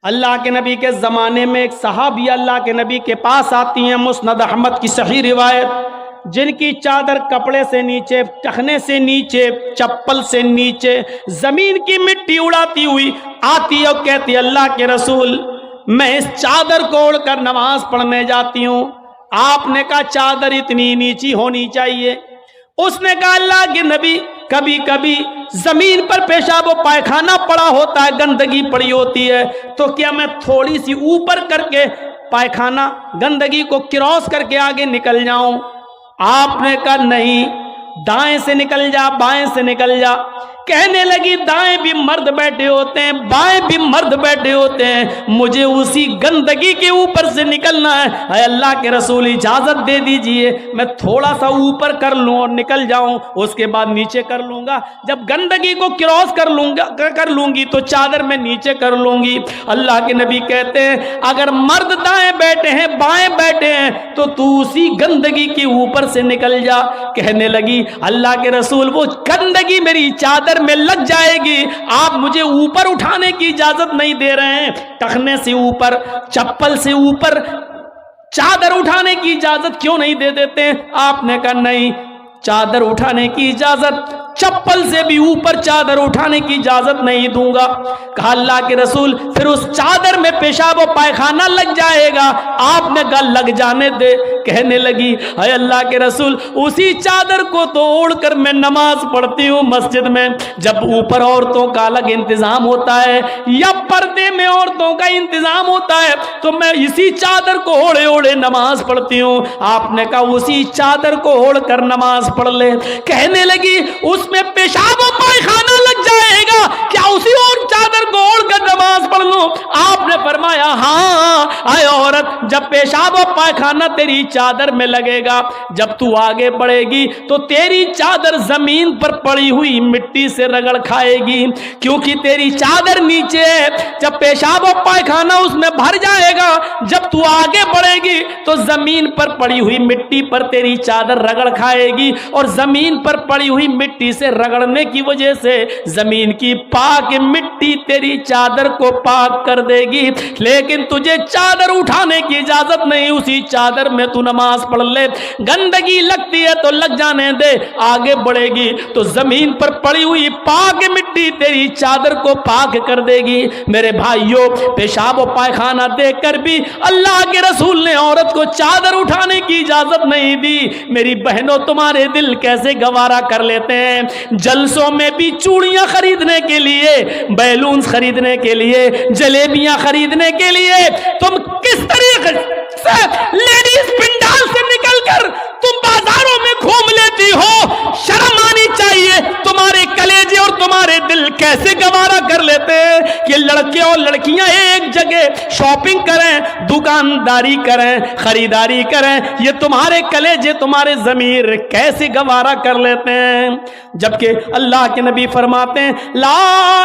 اللہ کے نبی کے زمانے میں ایک صحابی اللہ کے نبی کے پاس آتی ہیں، مسند احمد کی صحیح روایت، جن کی چادر کپڑے سے نیچے، ٹخنے سے نیچے، چپل سے نیچے زمین کی مٹی اڑاتی ہوئی آتی اور کہتی اللہ کے رسول میں اس چادر کو اوڑھ کر نماز پڑھنے جاتی ہوں۔ آپ نے کہا چادر اتنی نیچی ہونی چاہیے۔ اس نے کہا اللہ کے نبی کبھی کبھی زمین پر پیشاب و پائخانہ پڑا ہوتا ہے، گندگی پڑی ہوتی ہے، تو کیا میں تھوڑی سی اوپر کر کے پائخانہ گندگی کو کراس کر کے آگے نکل جاؤں؟ آپ نے کہا نہیں، دائیں سے نکل جا، بائیں سے نکل جا۔ کہنے لگی دائیں بھی مرد بیٹھے ہوتے ہیں، بائیں بھی مرد بیٹھے ہوتے ہیں، مجھے اسی گندگی کے اوپر سے نکلنا ہے۔ اے اللہ کے رسول اجازت دے دیجئے، میں تھوڑا سا اوپر کر لوں اور نکل جاؤں، اس کے بعد نیچے کر لوں گا، جب گندگی کو کراس کر لوں گی تو چادر میں نیچے کر لوں گی۔ اللہ کے نبی کہتے ہیں اگر مرد دائیں بیٹھے ہیں، بائیں بیٹھے ہیں، تو تو اسی گندگی کے اوپر سے نکل جا۔ کہنے لگی اللہ کے رسول وہ گندگی میری چادر میں لگ جائے گی، آپ مجھے اوپر اٹھانے کی اجازت نہیں دے رہے ہیں، ٹخنے سے اوپر، چپل سے اوپر چادر اٹھانے کی اجازت کیوں نہیں دے دیتے ہیں؟ آپ نے کہا نہیں، چادر اٹھانے کی اجازت، چپل سے بھی اوپر چادر اٹھانے کی اجازت نہیں دوں گا۔ کہا اللہ کے رسول پھر اس چادر میں پیشاب و پائخانہ لگ جائے گا۔ آپ نے کہا لگ جانے دے۔ کہنے لگی اے اللہ کے رسول اسی چادر کو تو اوڑھ کر میں نماز پڑھتی ہوں مسجد میں، جب اوپر عورتوں کا الگ انتظام ہوتا ہے یا پردے میں عورتوں کا انتظام ہوتا ہے تو میں اسی چادر کو اوڑھے اوڑھے نماز پڑھتی ہوں۔ آپ نے کہا اسی چادر کو اوڑھ کر نماز پڑھ لے۔ کہنے لگی اس میں پیشاب و پائخانہ لگ جائے گا، کیا اسی اور چادر کو اوڑھ کر نماز پڑھ لوں؟ آپ نے فرمایا ہاں اے عورت، جب پیشاب و پائخانہ تیری چادر میں لگے گا، جب تو آگے بڑھے گی تو تیری چادر زمین پر پڑی ہوئی مٹی سے رگڑ کھائے گی، کیونکہ تیری چادر نیچے ہے۔ جب پیشاب و پائخانہ اس میں بھر جائے گا، جب تو آگے بڑھے گی تو زمین پر پڑی ہوئی مٹی پر تیری چادر رگڑ کھائے گی، اور زمین پر پڑی ہوئی مٹی سے رگڑنے کی وجہ سے زمین کی پاک مٹی تیری چادر کو پاک کر دے گی، لیکن تجھے چادر اٹھانے کی اجازت نہیں، اسی چادر میں تو نماز پڑھ لے۔ گندگی لگتی ہے تو لگ جانے دے، آگے بڑھے گی تو زمین پر پڑی ہوئی پاک مٹی تیری چادر کو پاک کر دے گی۔ میرے بھائیوں پیشاب و پائخانہ دیکھ کر بھی اللہ کے رسول نے عورت کو چادر اٹھانے کی اجازت نہیں دی۔ میری بہنوں تمہارے دل کیسے گوارا کر لیتے ہیں، جلسوں میں بھی چوڑیاں خریدنے کے لیے، بیلونز خریدنے کے لیے، جلیبیاں خریدنے کے لیے تم کس طریقے سے لیڈیز پنڈال سے نکل کر تم بازاروں میں گھوم لیتی ہو؟ شرم آنی چاہیے۔ تمہارے کلیجے اور تمہارے دل کیسے گوارا کر لیتے ہیں کہ لڑکے اور لڑکیاں ایک جگہ شاپنگ کریں، دکانداری کریں، خریداری کریں؟ یہ تمہارے کلیجے، تمہارے ضمیر کیسے گوارا کر لیتے ہیں؟ جبکہ اللہ کے نبی فرماتے ہیں لا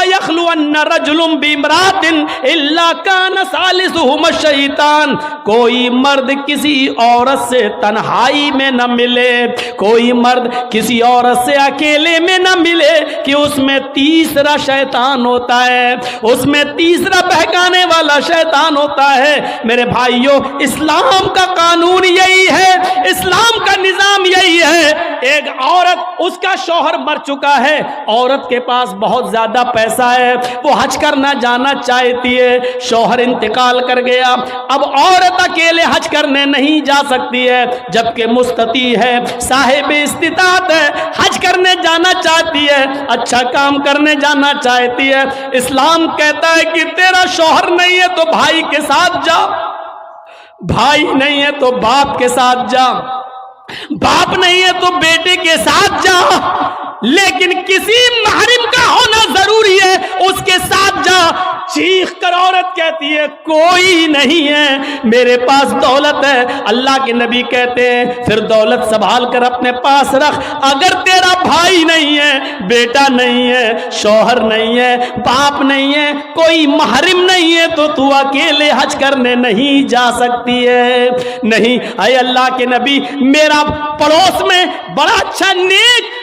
یخلون رجل بامرأۃ الا کان ثالثہما الشیطان، کوئی مرد کسی عورت سے تنہائی میں نہ ملے، کوئی مرد کسی عورت سے اکیلے میں نہ ملے کہ اس میں تیسرا شیطان ہوتا ہے، اس میں تیسرا بہکانے والا شیطان ہوتا ہے۔ میرے بھائیوں اسلام کا قانون یہی ہے، اسلام کا نظام یہی ہے۔ ایک عورت، اس کا شوہر مر چکا ہے، عورت کے پاس بہت زیادہ پیسہ ہے، وہ حج کرنا جانا چاہتی ہے، شوہر انتقال کر گیا، اب عورت اکیلے حج کرنے نہیں جا سکتی ہے، جبکہ مستطیع ہے، صاحب استطاعت ہے، حج کرنے جانا چاہتی ہے، اچھا کام کرنے جانا چاہتی ہے۔ اسلام کہتا ہے کہ تیرا شوہر نہیں ہے تو بھائی کے ساتھ جا، بھائی نہیں ہے تو باپ کے ساتھ جا، باپ نہیں ہے تو بیٹے کے ساتھ جا، لیکن کسی محرم کا ہونا ضروری ہے، اس کے ساتھ جا۔ چیخ کر عورت کہتی ہے کوئی نہیں ہے، میرے پاس دولت ہے۔ اللہ کے نبی کہتے ہیں پھر دولت سنبھال کر اپنے پاس رکھ، اگر تیرا بھائی نہیں ہے، بیٹا نہیں ہے، شوہر نہیں ہے، باپ نہیں ہے، کوئی محرم نہیں ہے تو تو اکیلے حج کرنے نہیں جا سکتی ہے۔ نہیں، اے اللہ کے نبی، میرا پڑوس میں بڑا اچھا نیک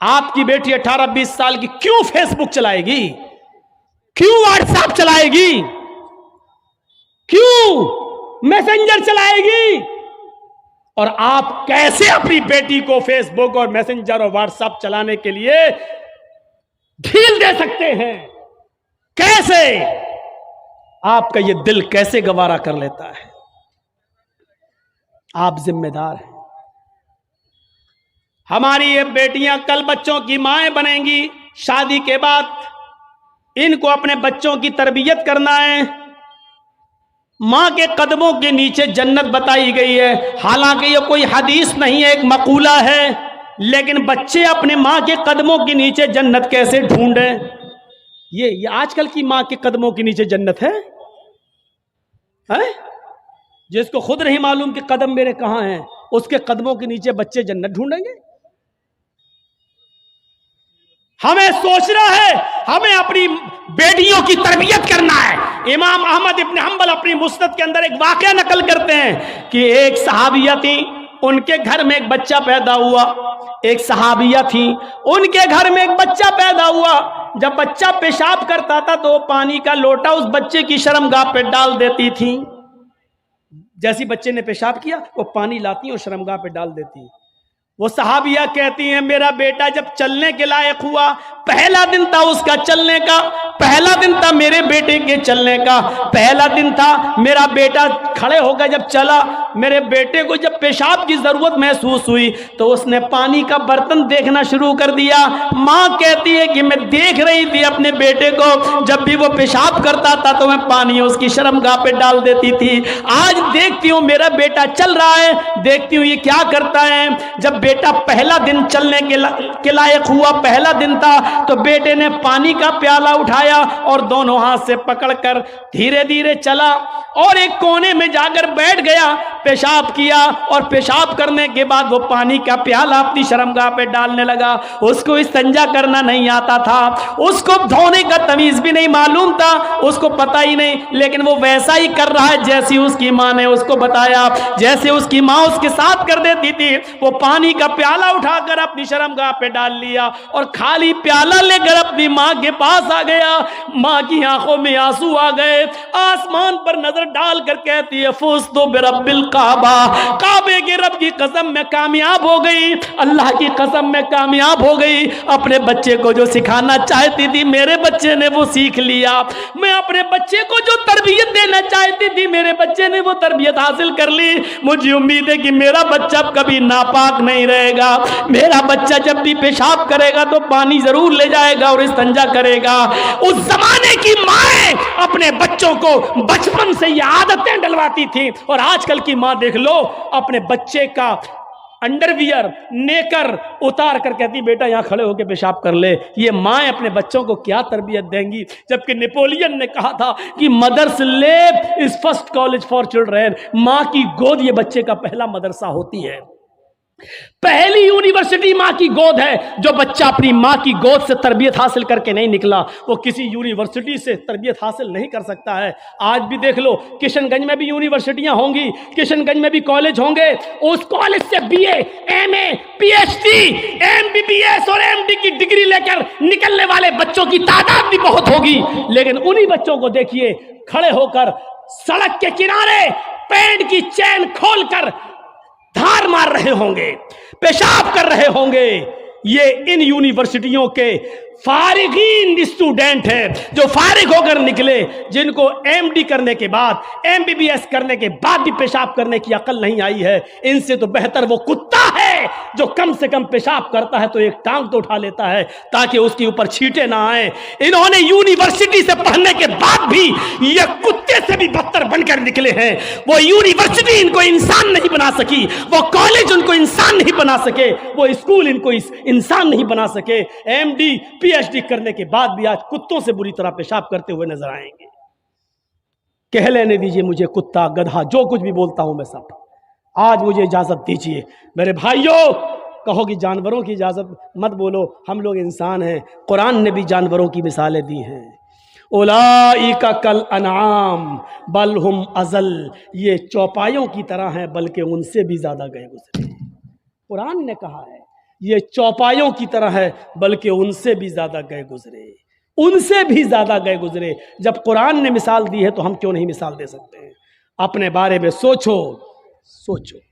آپ کی بیٹی 18-20 سال کی کیوں فیس بک چلائے گی؟ کیوں واٹس ایپ چلائے گی؟ کیوں میسنجر چلائے گی؟ اور آپ کیسے اپنی بیٹی کو فیس بک اور میسنجر اور واٹس ایپ چلانے کے لیے ڈھیل دے سکتے ہیں؟ کیسے؟ آپ کا یہ دل کیسے گوارا کر لیتا ہے؟ آپ ذمہ دار ہیں۔ ہماری یہ بیٹیاں کل بچوں کی مائیں بنیں گی، شادی کے بعد ان کو اپنے بچوں کی تربیت کرنا ہے۔ ماں کے قدموں کے نیچے جنت بتائی گئی ہے، حالانکہ یہ کوئی حدیث نہیں ہے، ایک مقولہ ہے، لیکن بچے اپنے ماں کے قدموں کے نیچے جنت کیسے ڈھونڈیں؟ یہ آج کل کی ماں کے قدموں کے نیچے جنت ہے؟ جس کو خود نہیں معلوم کہ قدم میرے کہاں ہیں، اس کے قدموں کے نیچے بچے جنت ڈھونڈیں گے؟ ہمیں سوچنا ہے، ہمیں اپنی بیٹیوں کی تربیت کرنا ہے۔ امام احمد ابن حنبل اپنی مسند کے اندر ایک واقعہ نقل کرتے ہیں کہ ایک صحابیہ تھی، ان کے گھر میں ایک بچہ پیدا ہوا۔ ایک صحابیہ تھی، ان کے گھر میں ایک بچہ پیدا ہوا۔ جب بچہ پیشاب کرتا تھا تو وہ پانی کا لوٹا اس بچے کی شرمگاہ پہ ڈال دیتی تھی۔ جیسی بچے نے پیشاب کیا وہ پانی لاتی اور شرمگاہ پہ ڈال دیتی۔ وہ صحابیہ کہتی ہیں میرا بیٹا جب چلنے کے لائق ہوا، پہلا دن تھا اس کا چلنے کا، پہلا دن تھا میرے بیٹے کے چلنے کا، پہلا دن تھا میرا بیٹا کھڑے ہو گیا، جب چلا میرے بیٹے کو جب پیشاب کی ضرورت محسوس ہوئی تو اس نے پانی کا برتن دیکھنا شروع کر دیا۔ ماں کہتی ہے کہ میں دیکھ رہی تھی اپنے بیٹے کو، جب بھی وہ پیشاب کرتا تھا تو میں پانی اس کی شرمگاہ پہ ڈال دیتی تھی۔ آج دیکھتی ہوں میرا بیٹا چل رہا ہے، دیکھتی ہوں یہ کیا کرتا ہے۔ جب بیٹا پہلا دن چلنے کے لائق ہوا، پہلا دن تھا، تو بیٹے نے پانی کا پیالہ اٹھایا اور دونوں ہاتھ سے پکڑ کر دھیرے دھیرے چلا اور ایک کونے میں جا کر بیٹھ گیا، پیشاب کیا اور پیشاب کرنے کے بعد وہ پانی کا پیالہ اپنی شرمگاہ پہ ڈالنے لگا۔ اس کو استنجا کرنا نہیں آتا تھا، اس کو دھونے کا تمیز بھی نہیں معلوم تھا، اس کو پتہ ہی نہیں، لیکن وہ ویسا ہی کر رہا ہے جیسی اس کی ماں نے اس کو بتایا، جیسے اس کی ماں اس کے ساتھ کر دیتی تھی۔ وہ پانی کا پیالہ اٹھا کر اپنی شرمگاہ پہ ڈال لیا اور خالی پیالہ لے کر اپنی ماں کے پاس آ گیا۔ ماں کی آنکھوں میں آنسو آ گئے، آسمان پر نظر ڈال کر کہتی ہے فزت برب الکعبہ، کعبے کے رب کی قسم میں کامیاب ہو گئی، اللہ کی قسم میں کامیاب ہو گئی۔ اپنے بچے کو جو سکھانا چاہتی تھی میرے بچے نے وہ سیکھ لیا، میں اپنے بچے کو جو تربیت دینا چاہتی تھی میرے بچے نے وہ تربیت حاصل کر لی۔ مجھے امید ہے کہ میرا بچہ کبھی ناپاک نہیں رہے گا، میرا بچہ جب بھی پیشاب کرے گا تو پانی ضرور لے جائے گا اور استنجا کرے گا۔ اس زمانے کی مائیں اپنے بچوں کو بچپن سے یہ عادتیں ڈلواتی تھیں، اور آج کل کی ماں دیکھ لو اپنے بچے کا انڈر ویئر نیکر اتار کر کہتی بیٹا یہاں کھڑے ہو کے پیشاب کر لے۔ یہ مائیں اپنے بچوں کو کیا تربیت دیں گی؟ جبکہ نیپولین نے کہا تھا کہ مدرس lab is first college for children, ماں کی گود یہ بچے کا پہلا مدرسہ ہوتی ہے، پہلی یونیورسٹی ماں کی گود ہے۔ جو بچہ اپنی ماں کی گود سے تربیت حاصل کر کے نہیں نکلا وہ کسی یونیورسٹی سے تربیت حاصل نہیں کر سکتا ہے۔ آج بھی دیکھ لو کشن گنج میں بھی یونیورسٹیاں ہوں گی، کشن گنج میں بھی کالج ہوں گے، اس کالج سے B A, M A, P H D, M B B S اور ایم ڈی کی ڈگری لے کر نکلنے والے بچوں کی تعداد بھی بہت ہوگی، لیکن انہی بچوں کو دیکھیے کھڑے ہو کر سڑک کے کنارے پینٹ کی چین کھول کر دھار مار رہے ہوں گے، پیشاب کر رہے ہوں گے۔ یہ ان یونیورسٹیوں کے فارغین اسٹوڈنٹ ہیں جو فارغ ہو کر نکلے، جن کو ایم ڈی کرنے کے بعد، ایم بی بی ایس کرنے کے بعد بھی پیشاب کرنے کی عقل نہیں آئی ہے۔ ان سے تو بہتر وہ کتا ہے جو کم سے کم پیشاب کرتا ہے تو ایک ٹانگ تو اٹھا لیتا ہے تاکہ اس کے اوپر چھینٹے نہ آئیں۔ انہوں نے یونیورسٹی سے پڑھنے کے بعد بھی یہ کتے سے بھی بدتر بن کر نکلے ہیں۔ وہ یونیورسٹی ان کو انسان نہیں بنا سکی، وہ کالج ان کو انسان نہیں بنا سکے، وہ اسکول ان کو انسان نہیں بنا سکے۔ M D P H D کرنے کے بعد بھی آج کتوں سے بری طرح پیشاب کرتے ہوئے نظر آئیں گے۔ کہہ لینے دیجئے مجھے کتا گدھا جو کچھ بھی بولتا ہوں میں سب، آج مجھے اجازت دیجئے میرے بھائیوں، کہو کہ جانوروں کی اجازت مت بولو، ہم لوگ انسان ہیں، قرآن نے بھی جانوروں کی مثالیں دی ہیں۔ اولئک کالانعام بل ہم اضل، یہ چوپایوں کی طرح ہیں بلکہ ان سے بھی زیادہ گئے گزرے۔ قرآن نے کہا ہے یہ چوپایوں کی طرح ہے، بلکہ ان سے بھی زیادہ گئے گزرے، ان سے بھی زیادہ گئے گزرے۔ جب قرآن نے مثال دی ہے تو ہم کیوں نہیں مثال دے سکتے ہیں؟ اپنے بارے میں سوچو، سوچو۔